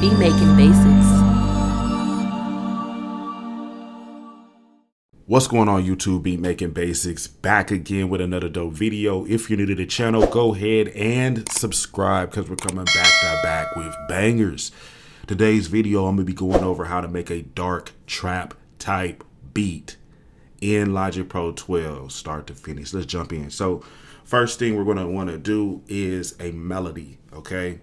Beat Making Basics. What's going on YouTube? Beat Making Basics back again with another dope video. If you're new to the channel, go ahead and subscribe because we're coming back to back with bangers. Today's video, I'm going to be going over how to make a dark trap type beat in Logic Pro 12 start to finish. Let's jump in. So first thing we're going to want to do is a melody, okay?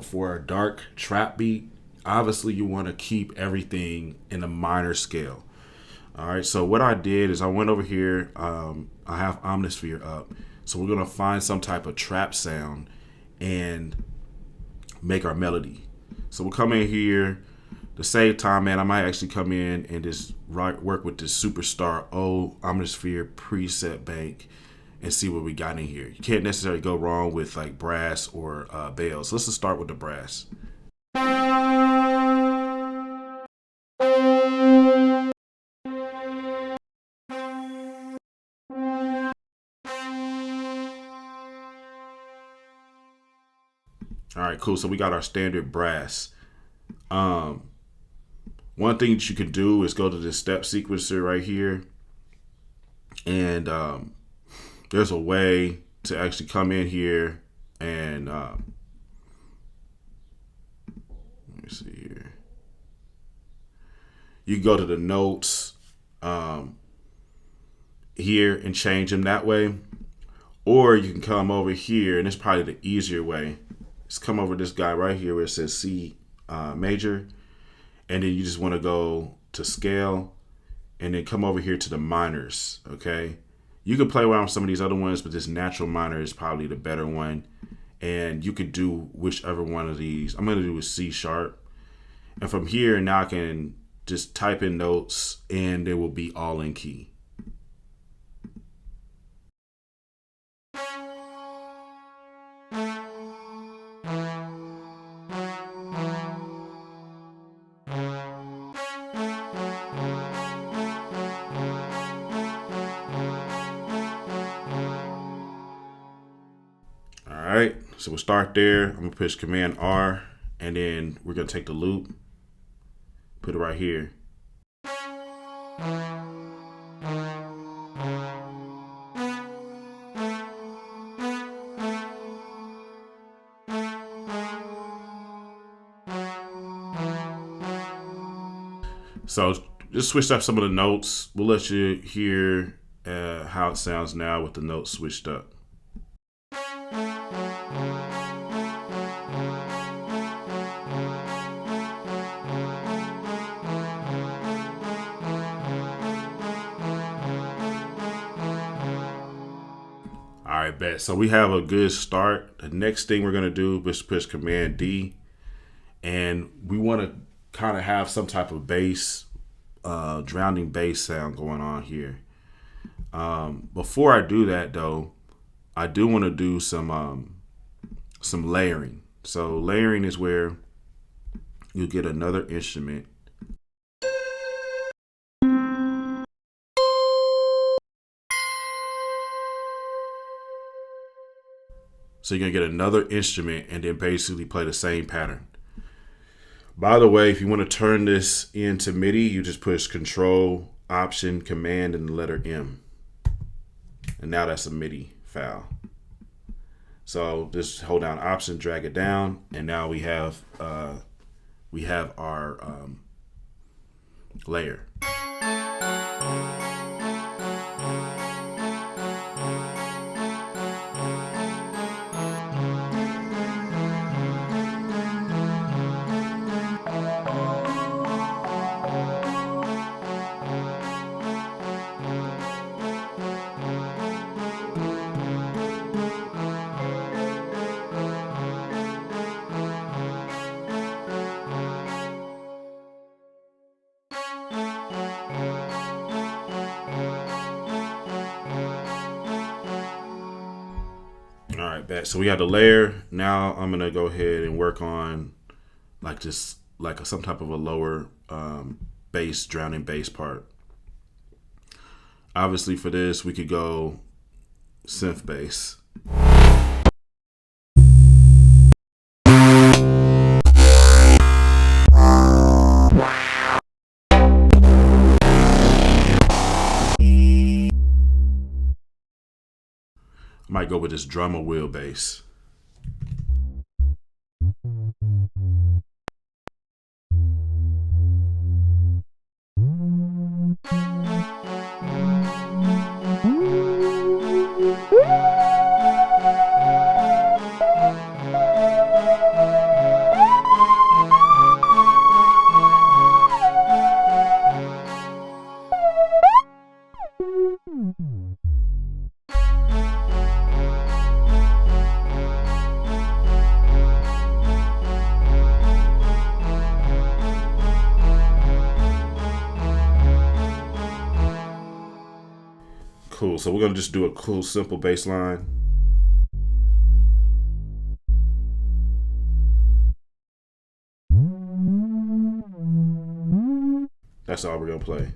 For a dark trap beat, obviously you want to keep everything in a minor scale. All right, so what I did is I went over here. I have Omnisphere up. So we're going to find some type of trap sound and make our melody. So we'll come in here. To save time, man, I might actually come in and just work with this Superstar O Omnisphere preset bank and see what we got in here. You can't necessarily go wrong with like brass or bells. So let's just start with the brass. All right, cool. So we got our standard brass. One thing that you can do is go to this step sequencer right here. And there's a way to actually come in here and let me see here. You can go to the notes here and change them that way. Or you can come over here, and it's probably the easier way. Just come over this guy right here where it says C major, and then you just want to go to scale and then come over here to the minors. Okay, you can play around with some of these other ones, but this natural minor is probably the better one, and you could do whichever one of these. I'm going to do a C sharp, and from here now I can just type in notes and it will be all in key. All right, so we'll start there. I'm gonna push Command R, and then we're gonna take the loop, put it right here. So just switch up some of the notes. We'll let you hear how it sounds now with the notes switched up. All right, bet. So we have a good start. The next thing we're gonna do is push Command D, and we want to kind of have some type of bass, drowning bass sound going on here. Before I do that, though, I do want to do some layering. So layering is where you get another instrument. So you're gonna get another instrument and then basically play the same pattern. By the way, if you want to turn this into MIDI, you just push Control, Option, Command, and the letter M. And now that's a MIDI file. So just hold down Option, drag it down, and now we have our layer. All right, bet. So we have the layer. Now I'm gonna go ahead and work on like just like some type of a lower bass, drowning bass part. Obviously for this, we could go synth bass. with this drummer wheel bass. Cool. So we're gonna just do a cool, simple bass line. That's all we're gonna play.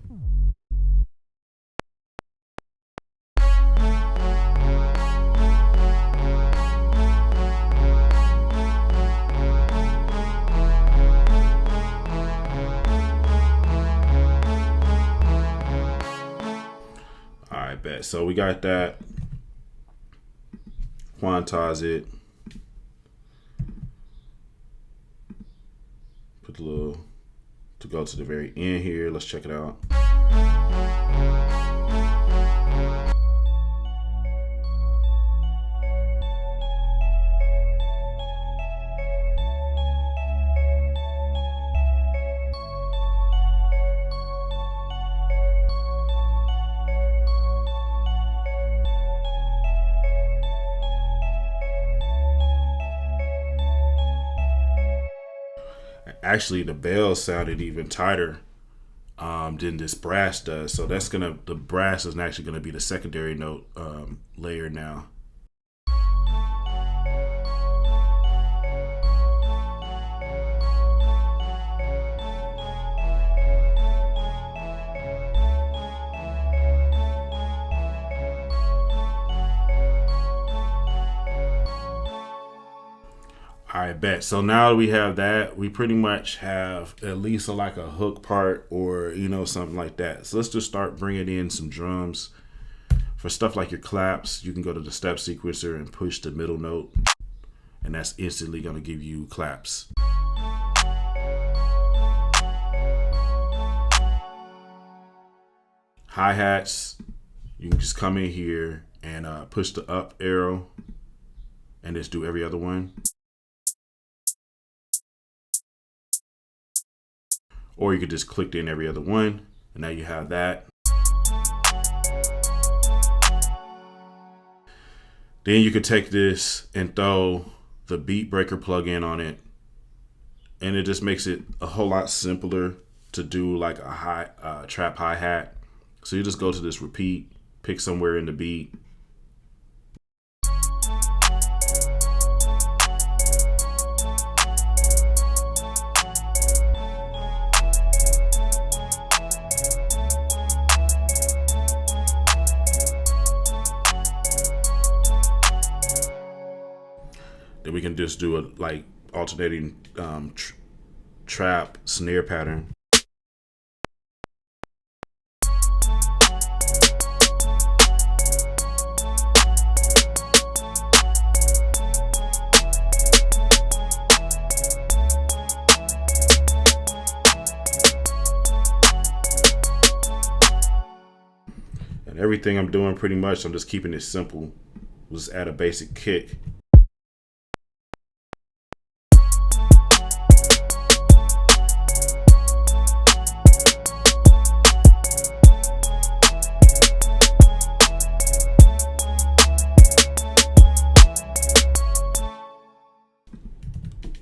All right, bet. So we got that. Quantize it. Put the little to go to the very end here. Let's check it out. Actually, the bell sounded even tighter than this brass does. So the brass is actually gonna be the secondary note layer now. All right, bet. So now we have that, we pretty much have at least like a hook part or, something like that. So let's just start bringing in some drums. For stuff like your claps, you can go to the step sequencer and push the middle note, and that's instantly going to give you claps. Hi-hats, you can just come in here and push the up arrow and just do every other one. Or you could just click in every other one, and now you have that. Then you could take this and throw the beat breaker plugin on it, and it just makes it a whole lot simpler to do like a trap hi-hat. So you just go to this repeat, pick somewhere in the beat. Then we can just do a like alternating trap snare pattern. And everything I'm doing pretty much, I'm just keeping it simple. We'll just add a basic kick.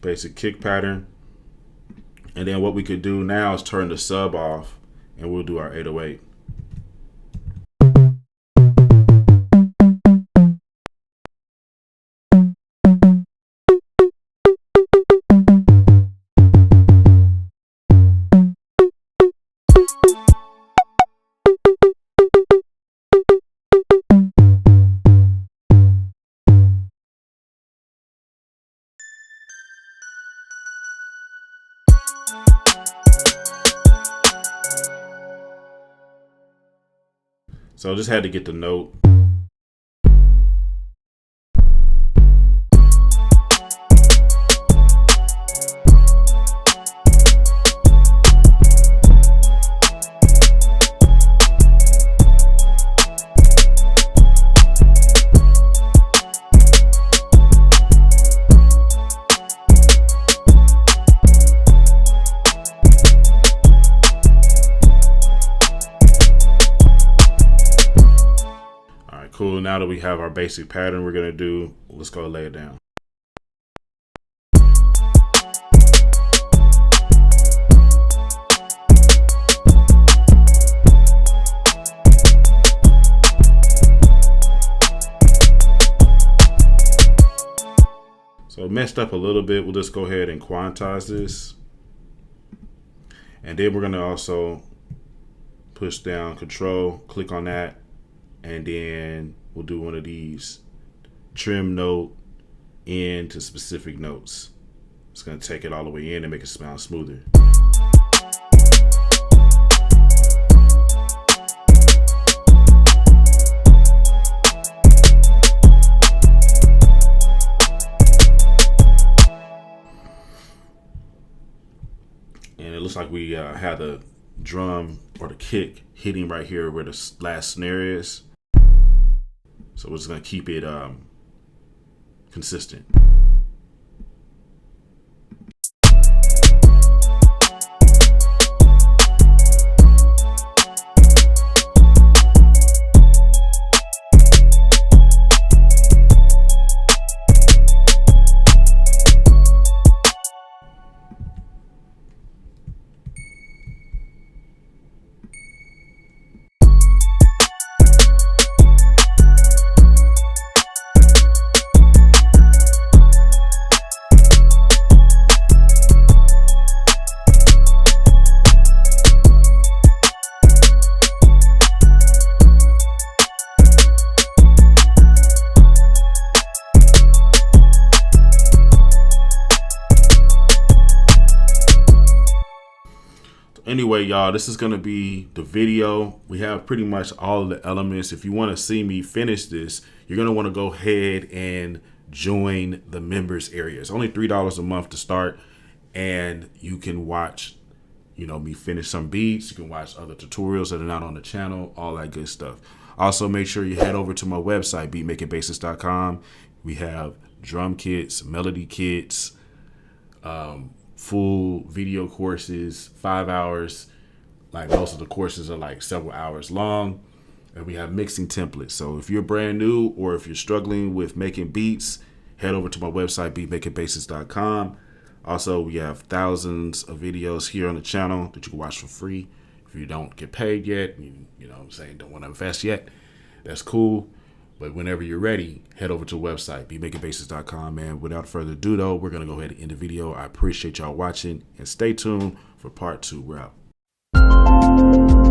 Basic kick pattern. And then what we could do now is turn the sub off, and we'll do our 808. So I just had to get the note. now that we have our basic pattern we're gonna do, let's go lay it down. So it messed up a little bit. We'll just go ahead and quantize this. And then we're gonna also push down Control, click on that, and then we'll do one of these trim note in to specific notes. It's gonna take it all the way in and make it sound smoother. And it looks like we have the drum or the kick hitting right here where the last snare is. So we're just gonna keep it consistent. Anyway, y'all, this is going to be the video. We have pretty much all of the elements. If you want to see me finish this, you're going to want to go ahead and join the members area. It's only $3 a month to start, and you can watch, me finish some beats. You can watch other tutorials that are not on the channel, all that good stuff. Also, make sure you head over to my website, beatmakingbasics.com. We have drum kits, melody kits, full video courses, 5 hours. Like most of the courses are like several hours long. And we have mixing templates. So if you're brand new or if you're struggling with making beats, head over to my website, beatmakingbasics.com. Also, we have thousands of videos here on the channel that you can watch for free. If you don't get paid yet, you know what I'm saying, don't want to invest yet, that's cool. But whenever you're ready, head over to the website, beatmakingbasics.com, man. Without further ado, though, we're going to go ahead and end the video. I appreciate y'all watching, and stay tuned for part 2. We're out.